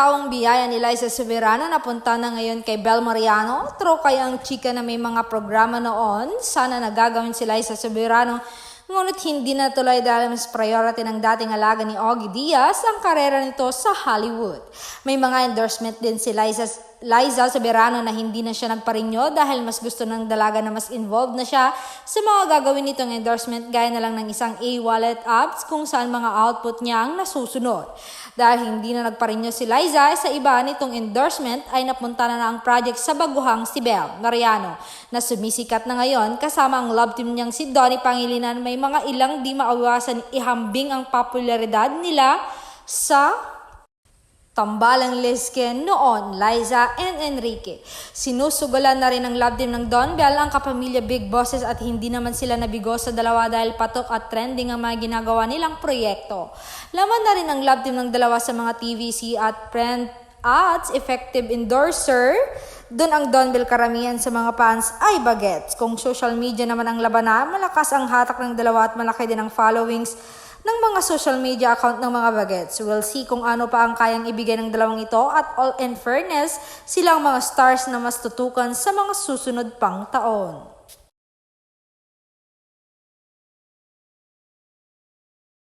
taong biyaya ni Liza Soberano napunta na ngayon kay Bel Mariano. True kaya ang chika na may mga programa noon. Sana nagagawin si Liza Soberano. Ngunit hindi na tuloy dahil mas priority ng dating alaga ni Ogie Diaz ang karera nito sa Hollywood. May mga endorsement din si Liza Soberano na hindi na siya nagparinyo dahil mas gusto ng dalaga na mas involved na siya sa mga gagawin nitong endorsement gaya na lang ng isang e-wallet apps kung saan mga output niya ang nasusunod. Dahil hindi na nagparinyo si Liza, sa iba nitong endorsement ay napunta na ang project sa baguhang si Bel Mariano na sumisikat na ngayon kasama ang love team niyang si Donnie Pangilinan. May mga ilang di maiwasan ihambing ang popularidad nila sa tambalang lesken noon, Liza and Enrique. Sinusugalan na rin ng love team ng Don Bel ang kapamilya Big Bosses at hindi naman sila nabigo sa dalawa dahil patok at trending ang mga ginagawa nilang proyekto. Laman na rin ang love team ng dalawa sa mga TVC at print ads, effective endorser. Doon ang Don Bel karamihan sa mga fans ay bagets. Kung social media naman ang labanan, malakas ang hatak ng dalawa at malaki din ang followings ng mga social media account ng mga bagets. We'll see kung ano pa ang kayang ibigay ng dalawang ito at all in fairness, silang mga stars na mas tutukan sa mga susunod pang taon.